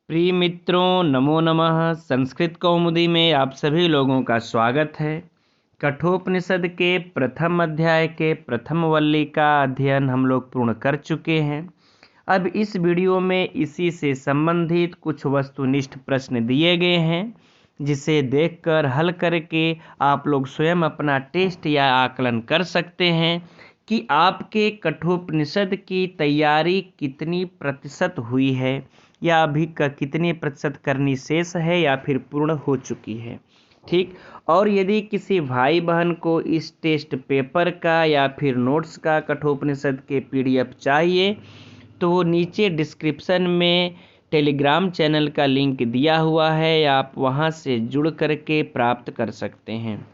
प्रिय मित्रों, नमो नमः। संस्कृत कौमुदी में आप सभी लोगों का स्वागत है। कठोपनिषद के प्रथम अध्याय के प्रथम वल्ली का अध्ययन हम लोग पूर्ण कर चुके हैं। अब इस वीडियो में इसी से संबंधित कुछ वस्तुनिष्ठ प्रश्न दिए गए हैं, जिसे देखकर हल करके आप लोग स्वयं अपना टेस्ट या आकलन कर सकते हैं कि आपके कठोपनिषद की तैयारी कितनी प्रतिशत हुई है या अभी का कितनी प्रतिशत करनी शेष है या फिर पूर्ण हो चुकी है। ठीक। और यदि किसी भाई बहन को इस टेस्ट पेपर का या फिर नोट्स का कठोपनिषद के PDF चाहिए तो वो नीचे डिस्क्रिप्शन में टेलीग्राम चैनल का लिंक दिया हुआ है, आप वहाँ से जुड़ करके प्राप्त कर सकते हैं।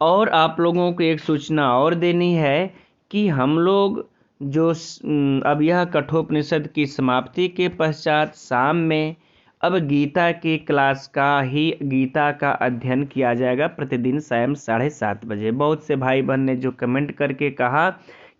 और आप लोगों को एक सूचना और देनी है कि हम लोग जो अब यह कठोपनिषद की समाप्ति के पश्चात शाम में अब गीता की क्लास का ही गीता का अध्ययन किया जाएगा प्रतिदिन शाम 7:30 बजे। बहुत से भाई बहन ने जो कमेंट करके कहा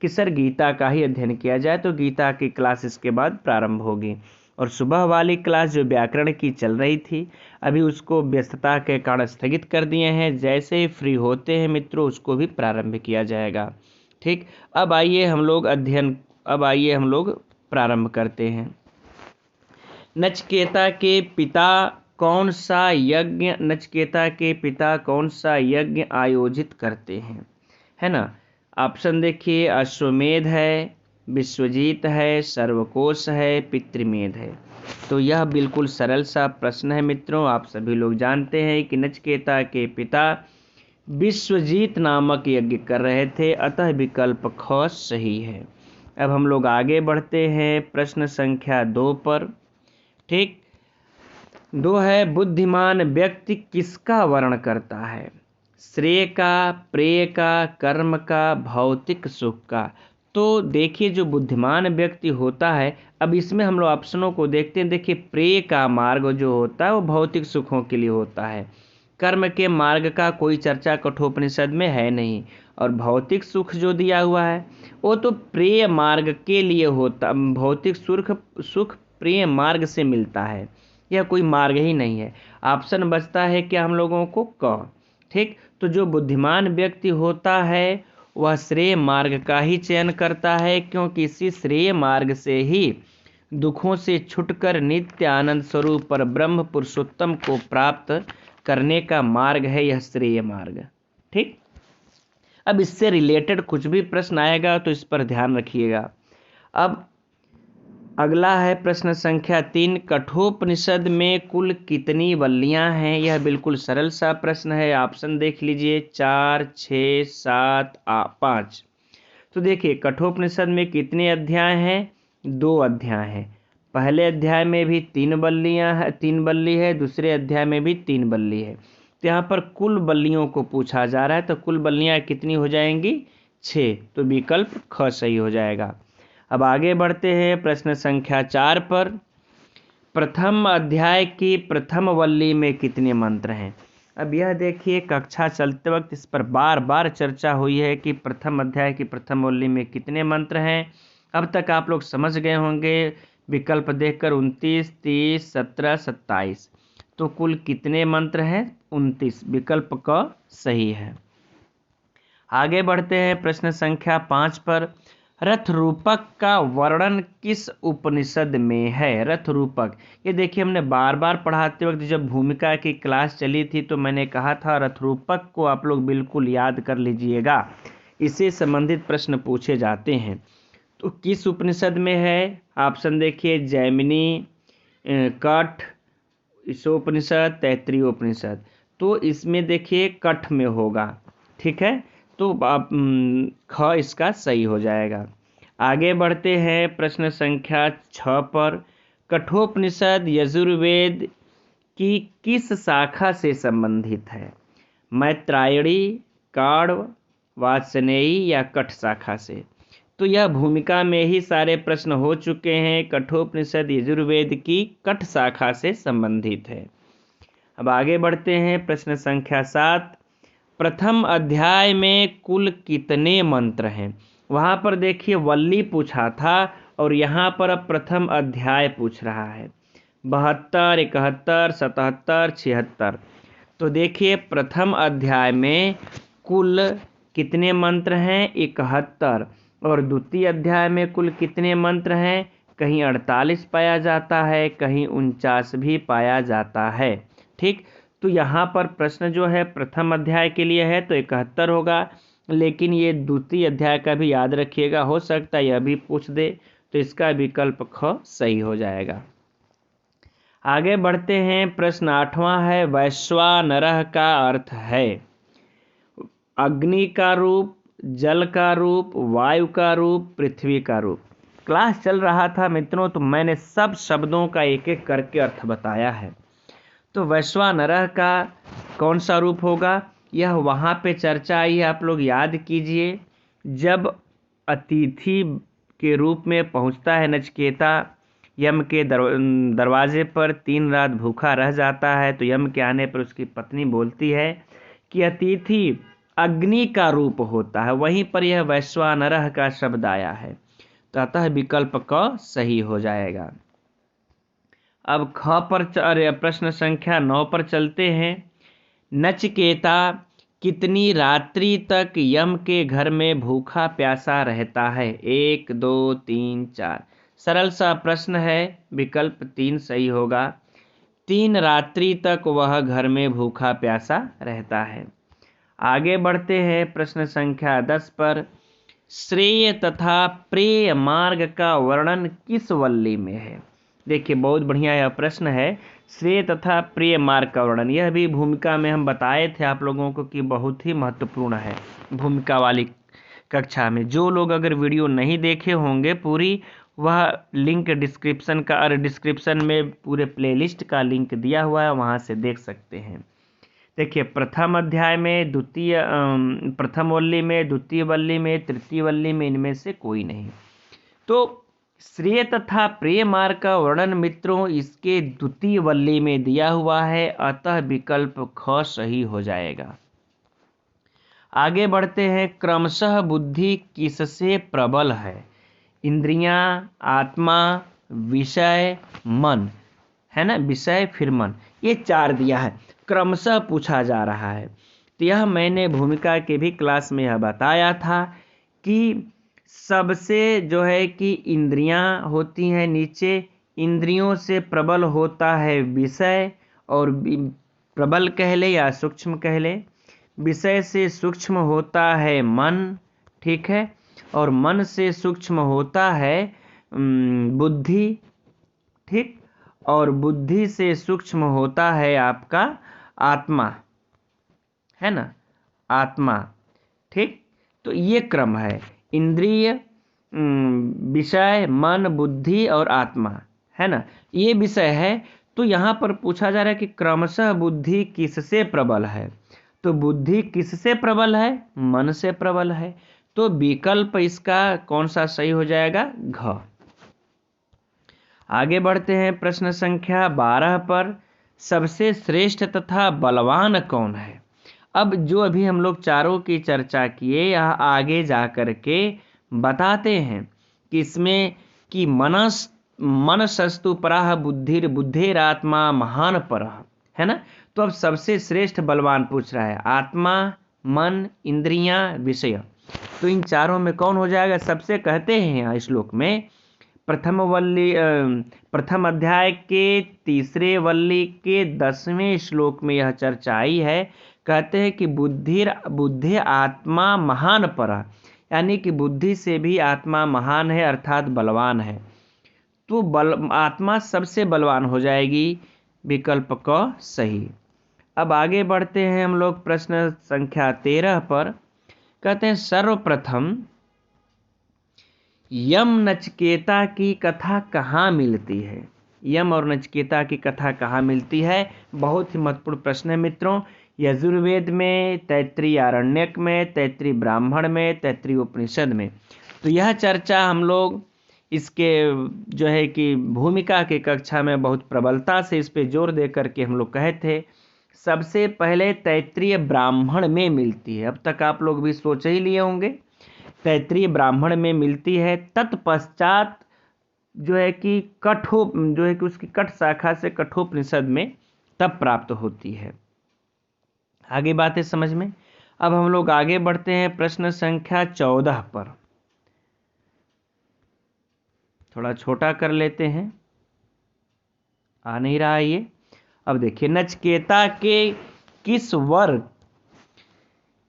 कि सर गीता का ही अध्ययन किया जाए, तो गीता की क्लास इसके बाद प्रारंभ होगी। और सुबह वाली क्लास जो व्याकरण की चल रही थी, अभी उसको व्यस्तता के कारण स्थगित कर दिए हैं। जैसे ही फ्री होते हैं मित्रों, उसको भी प्रारंभ किया जाएगा। ठीक। अब आइए हम लोग प्रारंभ करते हैं। नचिकेता के पिता कौन सा यज्ञ आयोजित करते हैं, है ना। ऑप्शन देखिए, अश्वमेध है, विश्वजीत है, सर्वकोश है, पितृमेध है। तो यह बिल्कुल सरल सा प्रश्न है मित्रों। आप सभी लोग जानते हैं कि नचिकेता के पिता विश्वजीत नामक यज्ञ कर रहे थे, अतः विकल्प ख सही है। अब हम लोग आगे बढ़ते हैं प्रश्न संख्या 2 पर। ठीक। 2 है, बुद्धिमान व्यक्ति किसका वर्णन करता है? श्रेय का, प्रेय का, कर्म का, भौतिक सुख का। तो देखिए, जो बुद्धिमान व्यक्ति होता है, अब इसमें हम लोग ऑप्शनों को देखते हैं। देखिए, प्रेय का मार्ग जो होता है वो भौतिक सुखों के लिए होता है। कर्म के मार्ग का कोई चर्चा कठोपनिषद में है नहीं। और भौतिक सुख जो दिया हुआ है वो तो प्रेय मार्ग के लिए होता। भौतिक सुख प्रेय मार्ग से मिलता है, यह कोई मार्ग ही नहीं है। ऑप्शन बचता है क्या हम लोगों को? क। ठीक। तो जो बुद्धिमान व्यक्ति होता है वह श्रेय मार्ग का ही चयन करता है, क्योंकि इसी श्रेय मार्ग से ही दुखों से छुटकर नित्य आनंद स्वरूप पर ब्रह्म पुरुषोत्तम को प्राप्त करने का मार्ग है यह श्रेय मार्ग। ठीक। अब इससे रिलेटेड कुछ भी प्रश्न आएगा तो इस पर ध्यान रखिएगा। अब अगला है प्रश्न संख्या 3, कठोपनिषद में कुल कितनी वल्लियां हैं? यह बिल्कुल सरल सा प्रश्न है। ऑप्शन देख लीजिए, 4, 6, 7, 5। तो देखिए, कठोपनिषद में कितने अध्याय हैं? 2 अध्याय हैं। पहले अध्याय में भी 3 बल्ली है, दूसरे अध्याय में भी 3 बल्ली है। तो यहाँ पर कुल बल्लियों को पूछा जा रहा है, तो कुल बल्लियाँ कितनी हो जाएंगी? 6। तो विकल्प ख सही हो जाएगा। अब आगे बढ़ते हैं प्रश्न संख्या 4 पर। प्रथम अध्याय की प्रथम वल्ली में कितने मंत्र हैं? अब यह देखिए, कक्षा चलते वक्त इस पर बार बार चर्चा हुई है कि प्रथम अध्याय की प्रथम वल्ली में कितने मंत्र हैं। अब तक आप लोग समझ गए होंगे विकल्प देखकर, 29, 30, 17, 27। तो कुल कितने मंत्र हैं? 29। विकल्प क सही है। आगे बढ़ते हैं प्रश्न संख्या 5 पर। रथ रूपक का वर्णन किस उपनिषद में है? रथ रूपक, ये देखिए, हमने बार बार पढ़ाते वक्त जब भूमिका की क्लास चली थी तो मैंने कहा था रथ रूपक को आप लोग बिल्कुल याद कर लीजिएगा, इससे संबंधित प्रश्न पूछे जाते हैं। तो किस उपनिषद में है? ऑप्शन देखिए, जैमिनी, कठ, ईशोपनिषद, तैत्तिरीय उपनिषद। तो इसमें देखिए कठ में होगा। ठीक है, तो ख इसका सही हो जाएगा। आगे बढ़ते हैं प्रश्न संख्या 6 पर। कठोपनिषद यजुर्वेद की किस शाखा से संबंधित है? मैत्रायणी, काण्व, वात्स्यनेयी या कठ शाखा से? तो यह भूमिका में ही सारे प्रश्न हो चुके हैं। कठोपनिषद यजुर्वेद की कठ शाखा से संबंधित है। अब आगे बढ़ते हैं प्रश्न संख्या 7। प्रथम अध्याय में कुल कितने मंत्र हैं? वहाँ पर देखिए वल्ली पूछा था और यहाँ पर अब प्रथम अध्याय पूछ रहा है। 72, 71, 77, 76। तो देखिए प्रथम अध्याय में कुल कितने मंत्र हैं? 71। और द्वितीय अध्याय में कुल कितने मंत्र हैं? कहीं 48 पाया जाता है, कहीं 49 भी पाया जाता है। ठीक, तो यहाँ पर प्रश्न जो है प्रथम अध्याय के लिए है तो 71 होगा, लेकिन ये द्वितीय अध्याय का भी याद रखिएगा, हो सकता है यह भी पूछ दे, तो इसका विकल्प ख सही हो जाएगा। आगे बढ़ते हैं। प्रश्न 8वां है, वैश्वानरः का अर्थ है अग्नि का रूप, जल का रूप, वायु का रूप, पृथ्वी का रूप। क्लास चल रहा था मित्रों, तो मैंने सब शब्दों का एक एक करके अर्थ बताया है। तो वैश्वानरः का कौन सा रूप होगा? यह वहाँ पे चर्चा आई है, आप लोग याद कीजिए। जब अतिथि के रूप में पहुँचता है नचिकेता यम के दरवाजे पर, 3 रात भूखा रह जाता है, तो यम के आने पर उसकी पत्नी बोलती है कि अतिथि अग्नि का रूप होता है, वहीं पर यह वैश्वानरः का शब्द आया है, तो अतः विकल्प क सही हो जाएगा। अब ख पर प्रश्न संख्या 9 पर चलते हैं। नचिकेता कितनी रात्रि तक यम के घर में भूखा प्यासा रहता है? 1, 2, 3, 4। सरल सा प्रश्न है, विकल्प 3 सही होगा। 3 रात्रि तक वह घर में भूखा प्यासा रहता है। आगे बढ़ते हैं। प्रश्न संख्या 10 पर, श्रेय तथा प्रेय मार्ग का वर्णन किस वल्ली में है? देखिए बहुत बढ़िया यह प्रश्न है। श्रेय तथा प्रेय मार्ग का वर्णन, यह भी भूमिका में हम बताए थे आप लोगों को कि बहुत ही महत्वपूर्ण है भूमिका वाली कक्षा में। जो लोग अगर वीडियो नहीं देखे होंगे पूरी, वह लिंक डिस्क्रिप्शन में पूरे प्लेलिस्ट का लिंक दिया हुआ है, वहाँ से देख सकते हैं। देखिए प्रथम अध्याय में प्रथम वल्ली में, द्वितीय वल्ली में, तृतीय वल्ली में, इनमें से कोई नहीं। तो श्रेय तथा प्रेय मार्ग का वर्णन मित्रों इसके द्वितीय वल्ली में दिया हुआ है, अतः विकल्प ख सही हो जाएगा। आगे बढ़ते हैं। क्रमशः बुद्धि किससे प्रबल है? इंद्रियां, आत्मा, विषय, मन, है ना, विषय फिर मन, ये 4 दिया है, क्रमशः पूछा जा रहा है। तो यह मैंने भूमिका के भी क्लास में यह बताया था कि सबसे जो है कि इंद्रियां होती हैं नीचे, इंद्रियों से प्रबल होता है विषय, और प्रबल कह ले या सूक्ष्म कह ले, विषय से सूक्ष्म होता है मन, ठीक है, और मन से सूक्ष्म होता है बुद्धि, ठीक, और बुद्धि से सूक्ष्म होता है आपका आत्मा, है ना, आत्मा, ठीक। तो ये क्रम है, इंद्रिय, विषय, मन, बुद्धि और आत्मा, है ना, ये विषय है। तो यहाँ पर पूछा जा रहा है कि क्रमशः बुद्धि किससे प्रबल है? तो बुद्धि किससे प्रबल है? मन से प्रबल है। तो विकल्प इसका कौन सा सही हो जाएगा? घ। आगे बढ़ते हैं। प्रश्न संख्या 12 पर, सबसे श्रेष्ठ तथा बलवान कौन है? अब जो अभी हम लोग चारों की चर्चा किए, यह आगे जा कर के बताते हैं कि इसमें कि मनसस्तु परः बुद्धिर बुद्धेरात्मा महान परः, है ना। तो अब सबसे श्रेष्ठ बलवान पूछ रहा है, आत्मा, मन, इंद्रियां, विषय, तो इन चारों में कौन हो जाएगा? सबसे कहते हैं यहाँ श्लोक में प्रथम अध्याय के 3रे वल्ली के 10वें श्लोक में यह चर्चा आई है। कहते हैं कि बुद्धि आत्मा महान परः, यानी कि बुद्धि से भी आत्मा महान है, अर्थात बलवान है। तो आत्मा सबसे बलवान हो जाएगी, विकल्प क सही। अब आगे बढ़ते हैं हम लोग प्रश्न संख्या 13 पर। कहते हैं सर्वप्रथम यम नचिकेता की कथा कहाँ मिलती है? यम और नचिकेता की कथा कहाँ मिलती है? बहुत ही महत्वपूर्ण प्रश्न है मित्रों। यजुर्वेद में, तैत्तिरीय आरण्यक में, तैत्तिरीय ब्राह्मण में, तैत्तिरीय उपनिषद में। तो यह चर्चा हम लोग इसके जो है कि भूमिका के कक्षा में बहुत प्रबलता से इस पे जोर दे करके हम लोग कहे थे। सबसे पहले तैत्तिरीय ब्राह्मण में मिलती है, अब तक आप लोग भी सोच ही लिए होंगे, तैत्तिरीय ब्राह्मण में मिलती है। तत्पश्चात जो है कि जो है कि उसकी कठ शाखा से कठोपनिषद में तब प्राप्त होती है। आगे बात है समझ में। अब हम लोग आगे बढ़ते हैं प्रश्न संख्या 14 पर। थोड़ा छोटा कर लेते हैं, आ नहीं रहा है ये। अब देखिए, नचिकेता के किस वर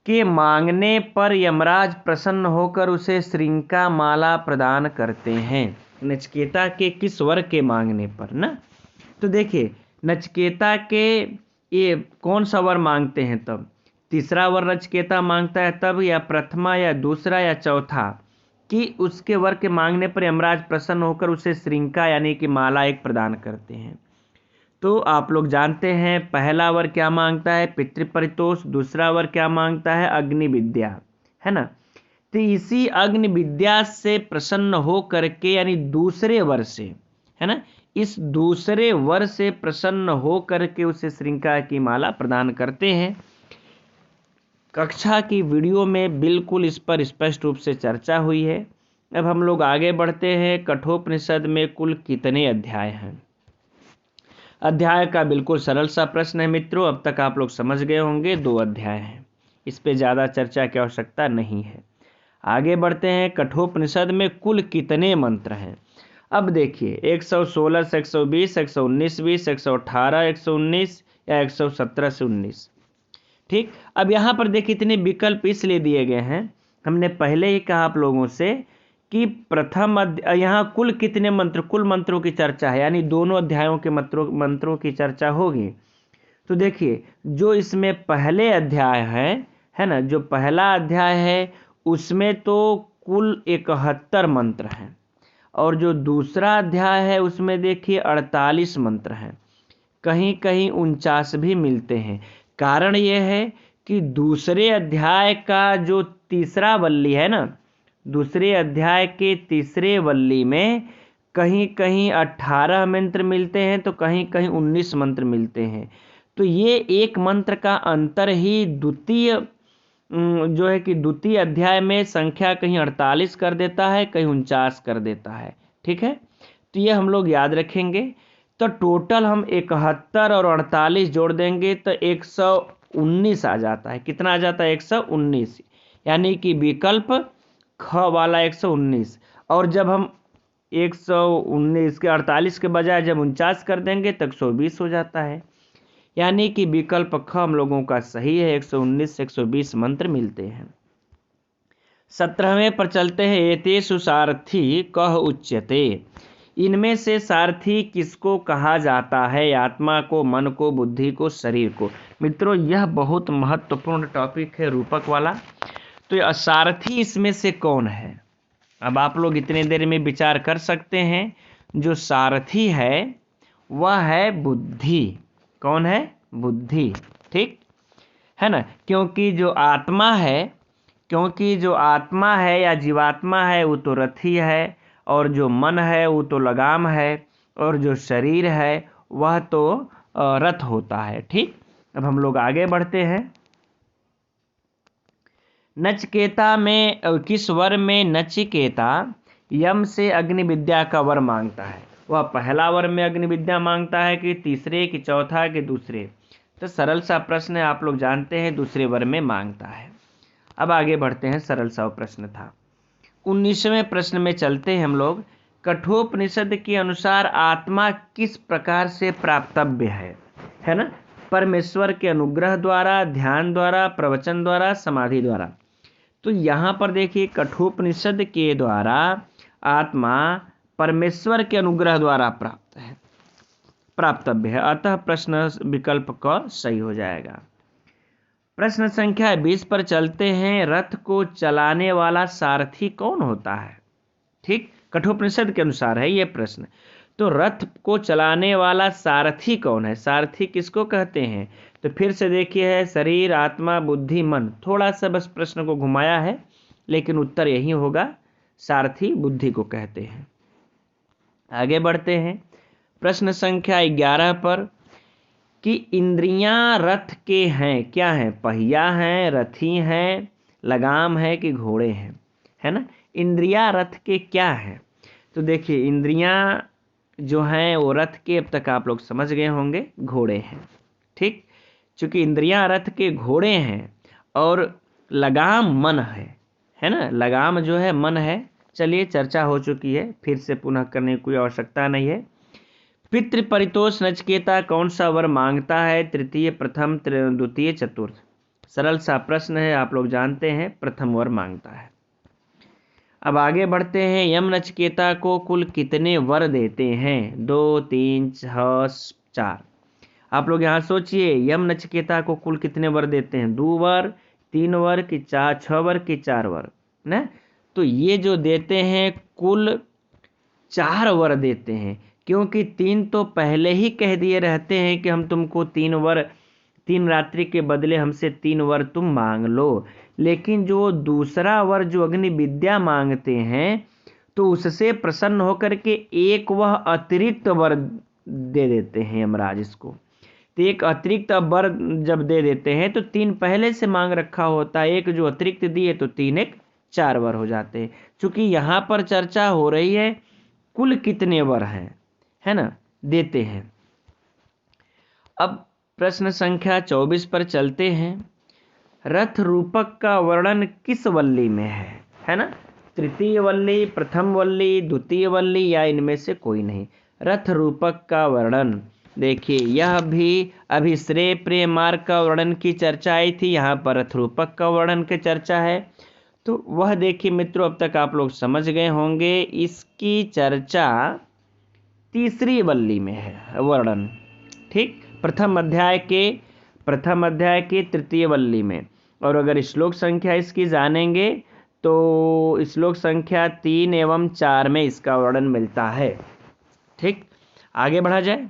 के मांगने पर यमराज प्रसन्न होकर उसे श्रृंखला माला प्रदान करते हैं। नचिकेता के किस वर के मांगने पर ना, तो देखिए नचिकेता के ये कौन सा वर मांगते हैं तब, तीसरा वर नचिकेता मांगता है तब, या प्रथमा या दूसरा या चौथा, कि उसके वर के मांगने पर यमराज प्रसन्न होकर उसे श्रृंखला यानी कि माला एक प्रदान करते हैं। तो आप लोग जानते हैं पहला वर क्या मांगता है, पितृपरितोष, दूसरा वर क्या मांगता है, अग्नि विद्या, है ना। तो इसी अग्नि विद्या से प्रसन्न हो करके, यानी दूसरे वर से, है ना, इस दूसरे वर से प्रसन्न हो करके उसे श्रृंखला की माला प्रदान करते हैं। कक्षा की वीडियो में बिल्कुल इस पर स्पष्ट रूप से चर्चा हुई है। अब हम लोग आगे बढ़ते हैं। कठोपनिषद में कुल कितने अध्याय हैं? अध्याय का बिल्कुल सरल सा प्रश्न है मित्रों, अब तक आप लोग समझ गए होंगे, 2 अध्याय हैं, इस पे ज़्यादा चर्चा की आवश्यकता नहीं है। आगे बढ़ते हैं। कठोपनिषद में कुल कितने मंत्र हैं? अब देखिए 116 से 120, 119 20, 118 119 या 117 से 19। ठीक, अब यहाँ पर देखिए इतने विकल्प इसलिए दिए गए हैं, हमने पहले ही कहा आप लोगों से कि प्रथम यहाँ कुल कितने मंत्र, कुल मंत्रों की चर्चा है, यानी दोनों अध्यायों के मंत्रों की चर्चा होगी। तो देखिए जो इसमें पहले अध्याय है ना, जो पहला अध्याय है उसमें तो कुल 71 मंत्र हैं, और जो दूसरा अध्याय है उसमें देखिए 48 मंत्र हैं, कहीं कहीं 49 भी मिलते हैं। कारण यह है कि दूसरे अध्याय का जो तीसरा वल्ली है ना, दूसरे अध्याय के तीसरे वल्ली में कहीं कहीं 18 मंत्र मिलते हैं, तो कहीं कहीं 19 मंत्र मिलते हैं। तो ये एक मंत्र का अंतर ही द्वितीय जो है कि द्वितीय अध्याय में संख्या कहीं 48 कर देता है, कहीं 49 कर देता है। ठीक है, तो ये हम लोग याद रखेंगे। तो टोटल हम 71 और 48 जोड़ देंगे तो 119 आ जाता है। कितना आ जाता है? 119, यानी कि विकल्प ख वाला 119। और जब हम 119 के 48 के बजाय जब 49 कर देंगे तो 120 हो जाता है, यानी कि विकल्प ख हम लोगों का सही है। 119 से 120 मंत्र मिलते हैं। 17वें पर चलते हैं। एतेषु सारथी कह उच्यते, इनमें से सारथी किसको कहा जाता है? आत्मा को, मन को, बुद्धि को, शरीर को। मित्रों यह बहुत महत्वपूर्ण टॉपिक है, रूपक वाला। तो सारथी इसमें से कौन है? अब आप लोग इतने देर में विचार कर सकते हैं। जो सारथी है वह है बुद्धि। कौन है? बुद्धि। ठीक है ना, क्योंकि जो आत्मा है या जीवात्मा है वो तो रथी है, और जो मन है वो तो लगाम है, और जो शरीर है वह तो रथ होता है। ठीक, अब हम लोग आगे बढ़ते हैं। नचिकेता में किस वर में नचिकेता यम से अग्नि विद्या का वर मांगता है? वह पहला वर में अग्नि विद्या मांगता है कि तीसरे, कि चौथा, कि दूसरे? तो सरल सा प्रश्न है, आप लोग जानते हैं दूसरे वर में मांगता है। अब आगे बढ़ते हैं, सरल सा प्रश्न था। 19वें प्रश्न में चलते हैं हम लोग। कठोपनिषद के अनुसार आत्मा किस प्रकार से प्राप्तव्य है ना? परमेश्वर के अनुग्रह द्वारा, ध्यान द्वारा, प्रवचन द्वारा, समाधि द्वारा। तो यहाँ पर देखिए कठोपनिषद के द्वारा आत्मा परमेश्वर के अनुग्रह द्वारा प्राप्तव्य है, अतः प्रश्न विकल्प क सही हो जाएगा। प्रश्न संख्या 20 पर चलते हैं। रथ को चलाने वाला सारथी कौन होता है? ठीक, कठोपनिषद के अनुसार है ये प्रश्न। तो रथ को चलाने वाला सारथी कौन है? सारथी किसको कहते हैं? तो फिर से देखिए है शरीर, आत्मा, बुद्धि, मन। थोड़ा सा बस प्रश्न को घुमाया है, लेकिन उत्तर यही होगा, सारथी बुद्धि को कहते हैं। आगे बढ़ते हैं प्रश्न संख्या 11 पर, कि इंद्रियां रथ के हैं, क्या हैं? पहिया हैं, रथी हैं, लगाम है कि घोड़े हैं, है ना? इंद्रियां रथ के क्या हैं? तो देखिए इंद्रियां जो हैं वो रथ के, अब तक आप लोग समझ गए होंगे, घोड़े हैं। ठीक, चूंकि इंद्रियां रथ के घोड़े हैं और लगाम मन है ना, लगाम जो है मन है। चलिए चर्चा हो चुकी है, फिर से पुनः करने की कोई आवश्यकता नहीं है। पितृ परितोष नचिकेता कौन सा वर मांगता है? तृतीय, प्रथम, द्वितीय, चतुर्थ। सरल सा प्रश्न है, आप लोग जानते हैं प्रथम वर मांगता है। अब आगे बढ़ते हैं। यम नचिकेता को कुल कितने वर देते हैं? 2, 3, 6, 4। आप लोग यहाँ सोचिए, यम नचिकेता को कुल कितने वर देते हैं? 2 वर, 3 वर कि 4, 6 वर कि 4 वर ना? तो ये जो देते हैं कुल 4 वर देते हैं, क्योंकि 3 तो पहले ही कह दिए रहते हैं कि हम तुमको 3 वर, 3 रात्रि के बदले हमसे 3 वर तुम मांग लो। लेकिन जो दूसरा वर जो अग्नि विद्या मांगते हैं, तो उससे प्रसन्न होकर के एक वह अतिरिक्त वर दे देते हैं यमराज इसको। तो एक अतिरिक्त वर जब दे देते हैं तो 3 पहले से मांग रखा होता है, एक जो अतिरिक्त दिए तो 3 1 4 वर हो जाते हैं। चूंकि यहाँ पर चर्चा हो रही है कुल कितने वर हैं, है ना, देते हैं। अब प्रश्न संख्या 24 पर चलते हैं। रथ रूपक का वर्णन किस वल्ली में है ना? तृतीय वल्ली, प्रथम वल्ली, द्वितीय वल्ली या इनमें से कोई नहीं। रथ रूपक का वर्णन देखिए, यह भी अभी श्रेय प्रेय मार्ग का वर्णन की चर्चा आई थी, यहाँ पर रथ रूपक का वर्णन की चर्चा है। तो वह देखिए मित्रों, अब तक आप लोग समझ गए होंगे, इसकी चर्चा तीसरी वल्ली में है वर्णन। ठीक, प्रथम अध्याय के तृतीय वल्ली में। और अगर श्लोक संख्या इसकी जानेंगे तो श्लोक संख्या 3 एवं 4 में इसका वर्णन मिलता है। ठीक, आगे बढ़ा जाए।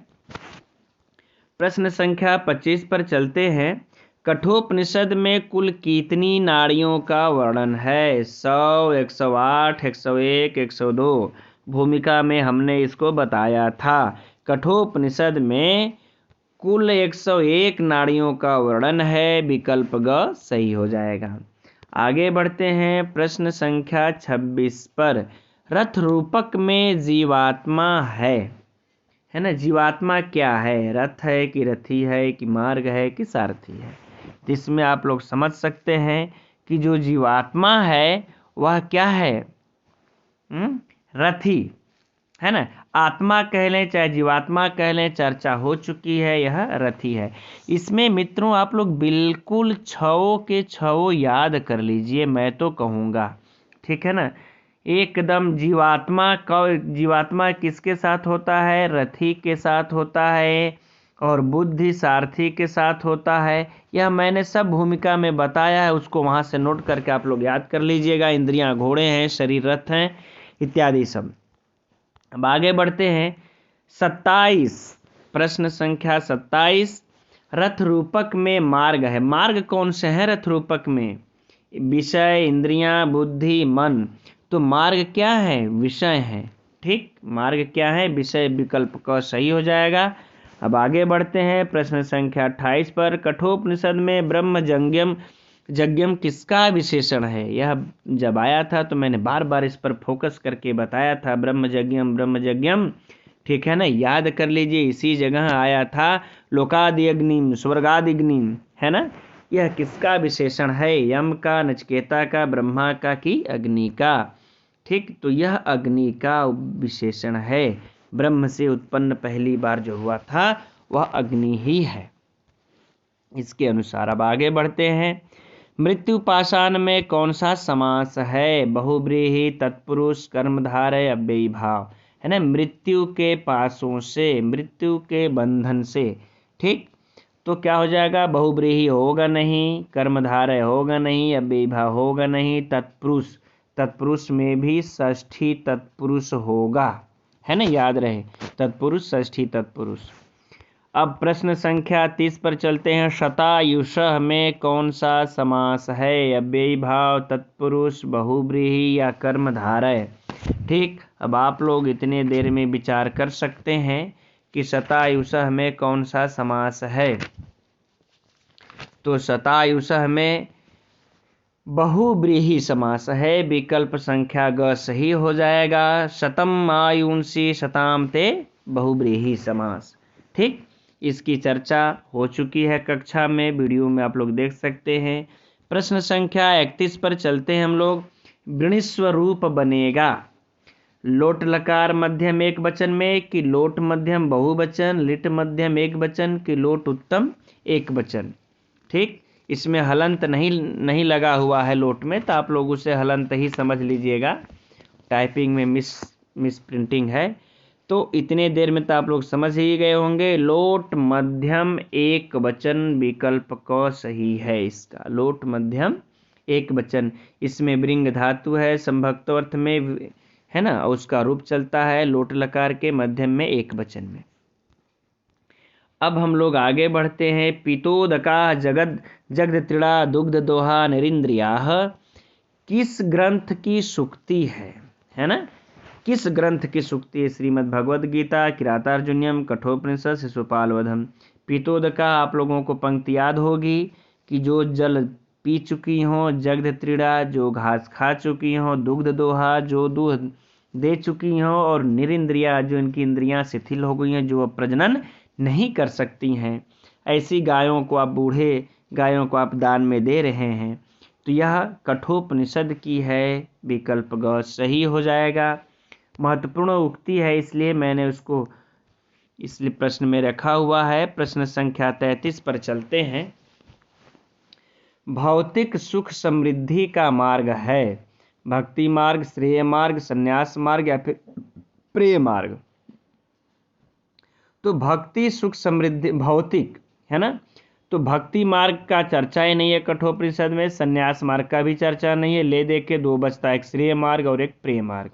प्रश्न संख्या 25 पर चलते हैं। कठोपनिषद में कुल कितनी नाड़ियों का वर्णन है? 100, 108, 101, 102। भूमिका में हमने इसको बताया था। कठोपनिषद में कुल 101 नाड़ियों का वर्णन है। विकल्प ग सही हो जाएगा। आगे बढ़ते हैं प्रश्न संख्या 26 पर। रथ रूपक में जीवात्मा है ना? जीवात्मा क्या है? रथ है कि रथी है कि मार्ग है कि सारथी है? तो इसमें आप लोग समझ सकते हैं कि जो जीवात्मा है वह क्या है? रथी है ना? आत्मा कह लें चाहे जीवात्मा कह लें, चर्चा हो चुकी है, यह रथी है। इसमें मित्रों आप लोग बिल्कुल 6 के 6 याद कर लीजिए, मैं तो कहूँगा। ठीक है ना? एकदम जीवात्मा किसके साथ होता है? रथी के साथ होता है, और बुद्धि सारथी के साथ होता है। यह मैंने सब भूमिका में बताया है, उसको वहाँ से नोट करके आप लोग याद कर लीजिएगा। इंद्रियां घोड़े हैं, शरीर रथ हैं, इत्यादि सब। अब आगे बढ़ते हैं। 27, प्रश्न संख्या 27। रथ रूपक में मार्ग है। मार्ग कौन से हैं रथ रूपक में? विषय, इंद्रियां, बुद्धि, मन। तो मार्ग क्या है? विषय है। ठीक, मार्ग क्या है? विषय। विकल्प का सही हो जाएगा। अब आगे बढ़ते हैं प्रश्न संख्या 28 पर। कठोपनिषद में ब्रह्म यज्ञम किसका विशेषण है? यह जब आया था तो मैंने बार बार इस पर फोकस करके बताया था। ब्रह्म यज्ञम, ठीक है ना? याद कर लीजिए, इसी जगह आया था। लोकादि अग्निम, स्वर्गादि अग्निम, है ना? यह किसका विशेषण है? यम का, नचिकेता का, ब्रह्मा का कि अग्नि का? ठीक, तो यह अग्नि का विशेषण है। ब्रह्म से उत्पन्न पहली बार जो हुआ था वह अग्नि ही है, इसके अनुसार। अब आगे बढ़ते हैं। मृत्यु पाषाण में कौन सा समास है? बहुब्रीहि, तत्पुरुष, कर्मधारय, अव्ययी भाव, है ना? मृत्यु के पासों से, मृत्यु के बंधन से। ठीक, तो क्या हो जाएगा? बहुब्रीहि होगा नहीं, कर्मधारय होगा नहीं, अव्ययी भाव होगा नहीं, तत्पुरुष में भी षष्ठी तत्पुरुष होगा, है ना? याद रहे, तत्पुरुष षष्ठी तत्पुरुष। अब प्रश्न संख्या 30 पर चलते हैं। शतायुषः में कौन सा समास है? अव्ययी भाव, तत्पुरुष, बहुब्रीहि या कर्मधारय? ठीक, अब आप लोग इतने देर में विचार कर सकते हैं कि शतायुषः में कौन सा समास है। तो शतायुषः में बहुव्रीहि समास है, विकल्प संख्या ग सही हो जाएगा। शतम आयुंसी शताम ते बहुव्रीहि समास। ठीक, इसकी चर्चा हो चुकी है कक्षा में, वीडियो में आप लोग देख सकते हैं। प्रश्न संख्या 31 पर चलते हैं हम लोग। वृणीस्व रूप बनेगा लोट लकार मध्यम एक वचन में कि लोट मध्यम बहुवचन, लिट मध्यम एक वचन कि लोट उत्तम एक वचन। ठीक, इसमें हलंत नहीं लगा हुआ है लोट में, तो आप लोग उसे हलंत ही समझ लीजिएगा, टाइपिंग में मिस प्रिंटिंग है। तो इतने देर में तो आप लोग समझ ही गए होंगे। लोट मध्यम एक वचन विकल्प क सही है इसका। लोट मध्यम एक वचन, इसमें वृंग धातु है, संभक्तोर्थ में है ना, उसका रूप चलता है लोट लकार के मध्यम में एक वचन में। अब हम लोग आगे बढ़ते हैं। पीतोदका जगद त्रिड़ा दुग्ध दोहा नरेंद्रियाः किस ग्रंथ की सूक्ति है ना, किस ग्रंथ की सूक्ति है? श्रीमद् भगवद गीता, किरातार्जुनीयम, कठोपनिषद, शिशुपाल वधम। पीतोदका आप लोगों को पंक्ति याद होगी कि जो जल पी चुकी हों, जगद त्रिड़ा जो घास खा चुकी हों, दुग्ध दोहा जो दूध दे चुकी हों, और निरिंद्रिया जो इनकी इंद्रियां शिथिल हो गई हैं, जो अब प्रजनन नहीं कर सकती हैं, ऐसी गायों को आप बूढ़े गायों को आप दान में दे रहे हैं। तो यह कठोपनिषद की है, विकल्प ग सही हो जाएगा। महत्वपूर्ण उक्ति है, इसलिए मैंने उसको इसलिए प्रश्न में रखा हुआ है। प्रश्न संख्या 33 पर चलते हैं। भौतिक सुख समृद्धि का मार्ग है भक्ति मार्ग, श्रेय मार्ग, संन्यास मार्ग या फिर प्रेय मार्ग। तो भक्ति सुख समृद्धि भौतिक है ना, तो भक्ति मार्ग का चर्चा ही नहीं है कठोपनिषद में, संन्यास मार्ग का भी चर्चा नहीं है। ले दे के दो बचता है, एक श्रेय मार्ग और एक प्रेय मार्ग।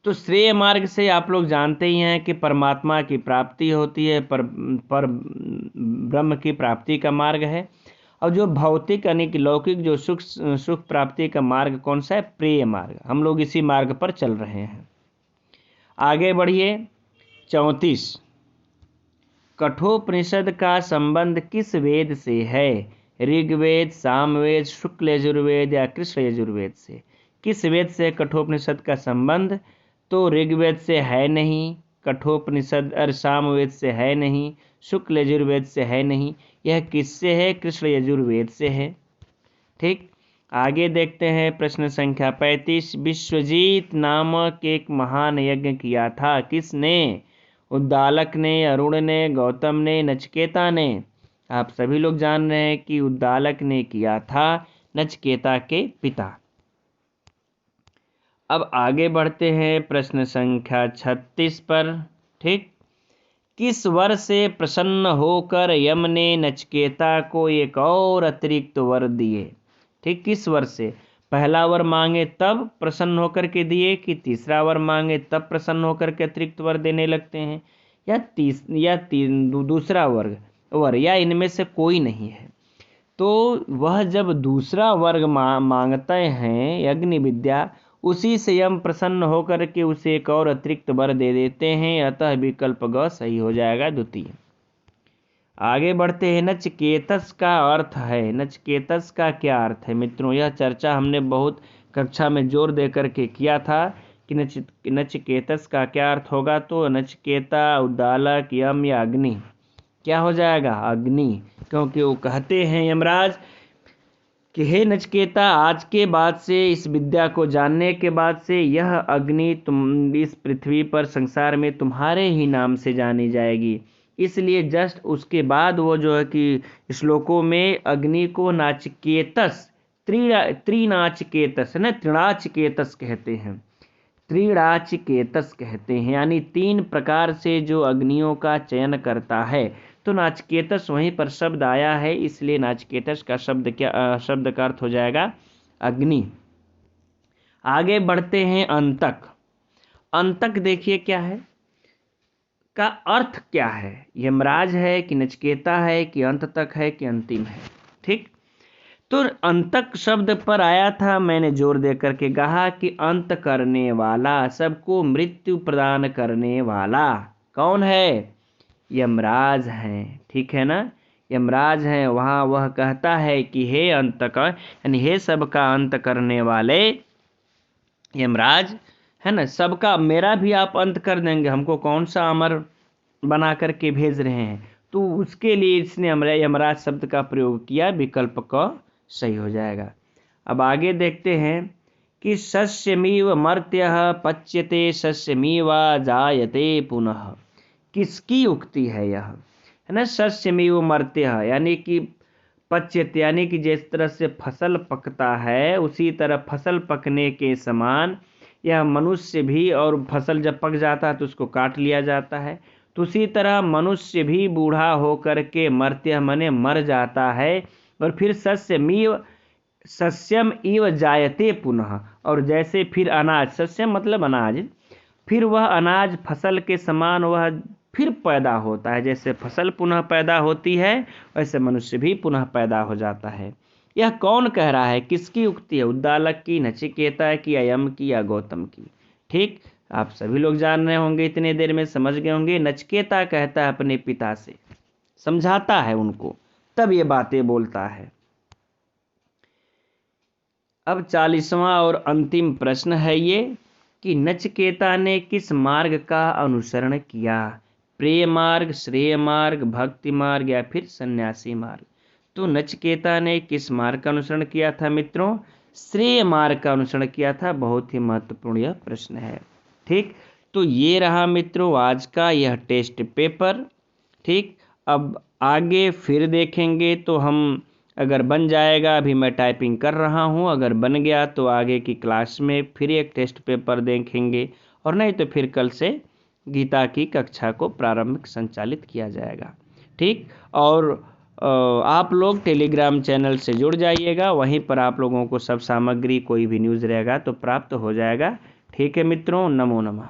तो श्रेय मार्ग से आप लोग जानते ही हैं कि परमात्मा की प्राप्ति होती है, पर ब्रह्म की प्राप्ति का मार्ग है। और जो भौतिक यानी कि लौकिक जो सुख प्राप्ति का मार्ग कौन सा है? प्रेय मार्ग। हम लोग इसी मार्ग पर चल रहे हैं। आगे बढ़िए। 34 कठोपनिषद का संबंध किस वेद से है? ऋग्वेद, सामवेद, शुक्ल यजुर्वेद या कृष्ण यजुर्वेद से? किस वेद से कठोपनिषद का संबंध? तो ऋग्वेद से है नहीं, कठोपनिषद और सामवेद से है नहीं, शुक्ल यजुर्वेद से है नहीं। यह किससे है? कृष्ण यजुर्वेद से है। ठीक, आगे देखते हैं। प्रश्न संख्या 35 विश्वजीत नामक एक महान यज्ञ किया था, किसने? उद्दालक ने, अरुण ने, गौतम ने, नचिकेता ने? आप सभी लोग जान रहे हैं कि उद्दालक ने किया था, नचिकेता के पिता। अब आगे बढ़ते हैं प्रश्न संख्या 36 पर। ठीक, किस वर से प्रसन्न होकर यम ने नचिकेता को एक और अतिरिक्त वर दिए? ठीक, किस वर से? पहला वर मांगे तब प्रसन्न होकर के दिए, कि तीसरा वर मांगे तब प्रसन्न होकर के अतिरिक्त वर देने लगते हैं, या दूसरा वर, या इनमें से कोई नहीं है? तो वह जब दूसरा वर्ग मांगते हैं अग्नि विद्या, उसी से यम प्रसन्न होकर के उसे एक और अतिरिक्त वर दे देते हैं। अतः विकल्प ग सही हो जाएगा, द्वितीय। आगे बढ़ते हैं। नचिकेतस का अर्थ है, नचिकेतस का क्या अर्थ है मित्रों? यह चर्चा हमने बहुत कक्षा में जोर दे करके किया था कि नचिकेतस का क्या अर्थ होगा। तो नचिकेता, उद्दालक, यम या अग्नि? क्या हो जाएगा? अग्नि, क्योंकि वो कहते हैं यमराज कि हे नचिकेता, आज के बाद से, इस विद्या को जानने के बाद से, यह अग्नि तुम इस पृथ्वी पर संसार में तुम्हारे ही नाम से जानी जाएगी। इसलिए जस्ट उसके बाद वो जो है कि श्लोकों में अग्नि को नाचिकेतस, त्रिनाचिकेतस है ना, त्रिनाचिकेतस कहते हैं, त्रिनाचिकेतस कहते हैं, यानी 3 प्रकार से जो अग्नियों का चयन करता है। तो नाचिकेतस वहीं पर शब्द आया है, इसलिए नाचिकेतस का शब्द का अर्थ हो जाएगा अग्नि। आगे बढ़ते हैं। अंतक, अंतक देखिए क्या है, का अर्थ क्या है? यमराज है कि नचिकेता है कि अंत तक है कि अंतिम है? ठीक, तो अंतक शब्द पर आया था, मैंने जोर दे करके कहा कि अंत करने वाला, सबको मृत्यु प्रदान करने वाला कौन है? यमराज हैं। ठीक है ना, यमराज हैं वहाँ वह कहता है कि हे अंतकर, यानी हे सबका अंत करने वाले यमराज, है ना, सबका मेरा भी आप अंत कर देंगे, हमको कौन सा अमर बना करके भेज रहे हैं। तो उसके लिए इसने यमराज शब्द का प्रयोग किया, विकल्प क सही हो जाएगा। अब आगे देखते हैं कि सस्यमीव मर्त्यः पच्यते सस्यमीवा जायते पुनः, किसकी उक्ति है यह, है ना। सस्यमीव मर्त्यः यानी कि पच्यते यानी कि जिस तरह से फसल पकता है उसी तरह फसल पकने के समान यह मनुष्य भी, और फसल जब पक जाता है तो उसको काट लिया जाता है, तो उसी तरह मनुष्य भी बूढ़ा होकर के मर्त्य मने मर जाता है, और फिर सस्यम इव जायते पुनः, और जैसे फिर अनाज, सस्यम मतलब अनाज, फिर वह अनाज फसल के समान वह फिर पैदा होता है, जैसे फसल पुनः पैदा होती है वैसे मनुष्य भी पुनः पैदा हो जाता है। यह कौन कह रहा है, किसकी उक्ति है, उद्दालक की, नचिकेता की, अयम की या गौतम की। ठीक, आप सभी लोग जान रहे होंगे, इतने देर में समझ गए होंगे। नचिकेता कहता है अपने पिता से, समझाता है उनको, तब ये बातें बोलता है। अब 40वां और अंतिम प्रश्न है ये कि नचिकेता ने किस मार्ग का अनुसरण किया, प्रेय मार्ग, श्रेय मार्ग, भक्ति मार्ग या फिर सन्यासी मार्ग। तो नचिकेता ने किस मार्ग का अनुसरण किया था मित्रों, श्रेय मार्ग का अनुसरण किया था। बहुत ही महत्वपूर्ण यह प्रश्न है। ठीक, तो ये रहा मित्रों आज का यह टेस्ट पेपर। ठीक, अब आगे फिर देखेंगे तो हम, अगर बन जाएगा, अभी मैं टाइपिंग कर रहा हूँ, अगर बन गया तो आगे की क्लास में फिर एक टेस्ट पेपर देखेंगे, और नहीं तो फिर कल से गीता की कक्षा को प्रारंभिक संचालित किया जाएगा। ठीक, और आप लोग टेलीग्राम चैनल से जुड़ जाइएगा, वहीं पर आप लोगों को सब सामग्री, कोई भी न्यूज़ रहेगा तो प्राप्त हो जाएगा। ठीक है मित्रों, नमो नमः।